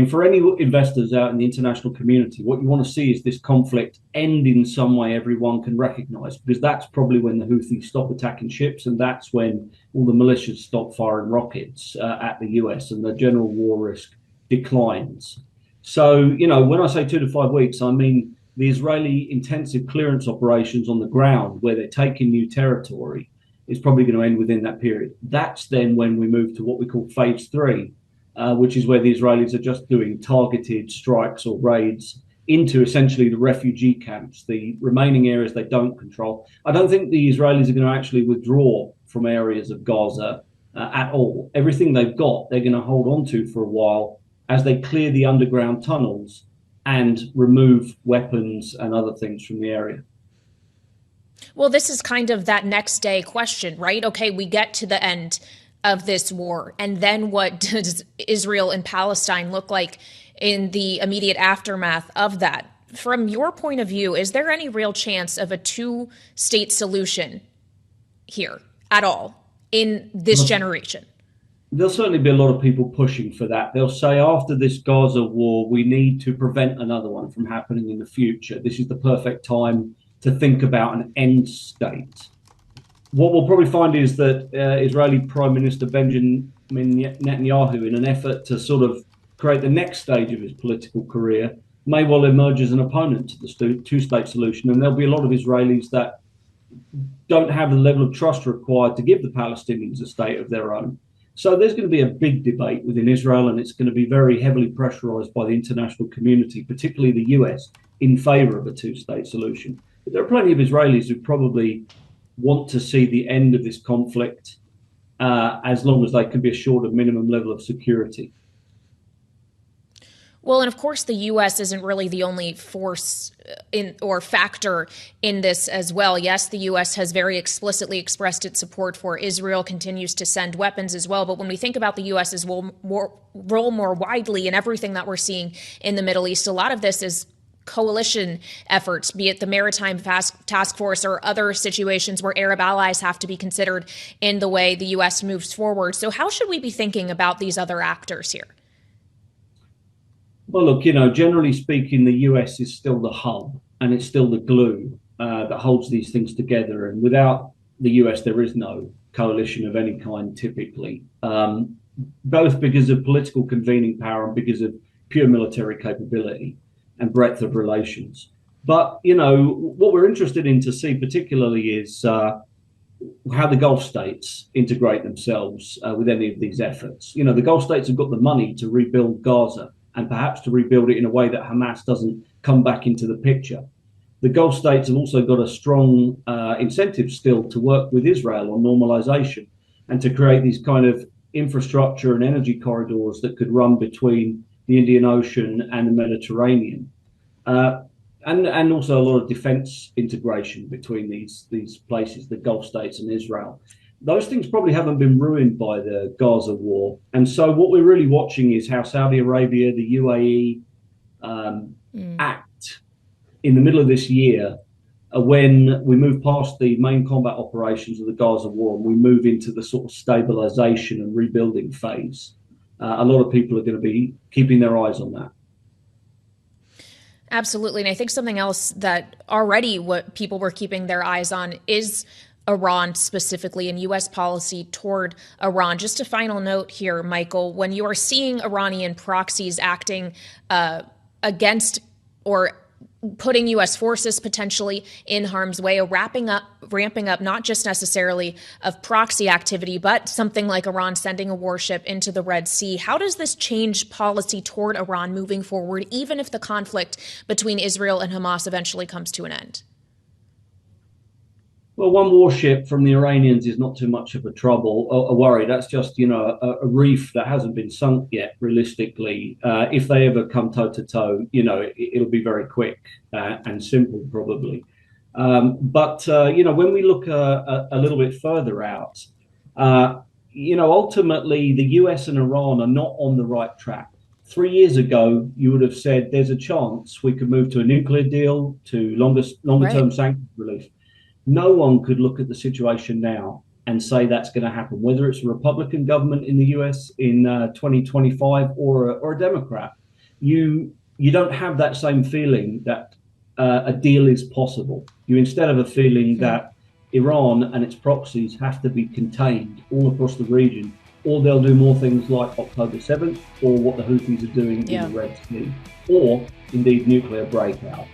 For any investors out in the international community, what you want to see is this conflict end in some way everyone can recognize, because that's probably when the Houthis stop attacking ships, and that's when all the militias stop firing rockets at the US and the general war risk declines. So, when I say 2 to 5 weeks, I mean the Israeli intensive clearance operations on the ground where they're taking new territory is probably going to end within that period. That's then when we move to what we call phase 3, which is where the Israelis are just doing targeted strikes or raids into essentially the refugee camps, the remaining areas they don't control. I don't think the Israelis are going to actually withdraw from areas of Gaza at all. Everything they've got, they're going to hold on to for a while as they clear the underground tunnels and remove weapons and other things from the area. Well, this is kind of that next day question, right? Okay, we get to the end of this war, and then what does Israel and Palestine look like in the immediate aftermath of that? From your point of view, is there any real chance of a two-state solution here at all in this generation? There'll certainly be a lot of people pushing for that. They'll say after this Gaza war, we need to prevent another one from happening in the future. This is the perfect time to think about an end state. What we'll probably find is that Israeli Prime Minister Benjamin Netanyahu, in an effort to sort of create the next stage of his political career, may well emerge as an opponent to the two-state solution. And there'll be a lot of Israelis that don't have the level of trust required to give the Palestinians a state of their own. So there's going to be a big debate within Israel, and it's going to be very heavily pressurized by the international community, particularly the US, in favor of a two-state solution. But there are plenty of Israelis who probably want to see the end of this conflict as long as they can be assured a minimum level of security. Well, and of course, the U.S. isn't really the only force or factor in this as well. Yes, the U.S. has very explicitly expressed its support for Israel, continues to send weapons as well. But when we think about the U.S.'s role more widely in everything that we're seeing in the Middle East, a lot of this is coalition efforts, be it the Maritime Task Force or other situations where Arab allies have to be considered in the way the U.S. moves forward. So how should we be thinking about these other actors here? Well, look, generally speaking, the US is still the hub and it's still the glue that holds these things together. And without the US, there is no coalition of any kind, typically, both because of political convening power and because of pure military capability and breadth of relations. But, what we're interested in to see particularly is how the Gulf states integrate themselves with any of these efforts. The Gulf states have got the money to rebuild Gaza, and perhaps to rebuild it in a way that Hamas doesn't come back into the picture. The Gulf states have also got a strong incentive still to work with Israel on normalization and to create these kind of infrastructure and energy corridors that could run between the Indian Ocean and the Mediterranean. And also a lot of defense integration between these places, the Gulf states and Israel. Those things probably haven't been ruined by the Gaza war. And so what we're really watching is how Saudi Arabia, the UAE act in the middle of this year when we move past the main combat operations of the Gaza war and we move into the sort of stabilization and rebuilding phase. A lot of people are going to be keeping their eyes on that. Absolutely. And I think something else that already what people were keeping their eyes on is Iran specifically and U.S. policy toward Iran. Just a final note here, Michael, when you are seeing Iranian proxies acting against or putting U.S. forces potentially in harm's way, ramping up not just necessarily of proxy activity, but something like Iran sending a warship into the Red Sea. How does this change policy toward Iran moving forward, even if the conflict between Israel and Hamas eventually comes to an end? Well, one warship from the Iranians is not too much of a worry. That's just, a reef that hasn't been sunk yet, realistically. If they ever come toe-to-toe, it'll be very quick and simple, probably. But when we look a little bit further out, ultimately, the US and Iran are not on the right track. 3 years ago, you would have said there's a chance we could move to a nuclear deal, to longer-term sanctions relief. No one could look at the situation now and say that's going to happen, whether it's a Republican government in the US in 2025 or a Democrat. you don't have that same feeling that a deal is possible. You instead have a feeling that Iran and its proxies have to be contained all across the region, or they'll do more things like October 7th, or what the Houthis are doing in the Red Sea, or indeed nuclear breakout.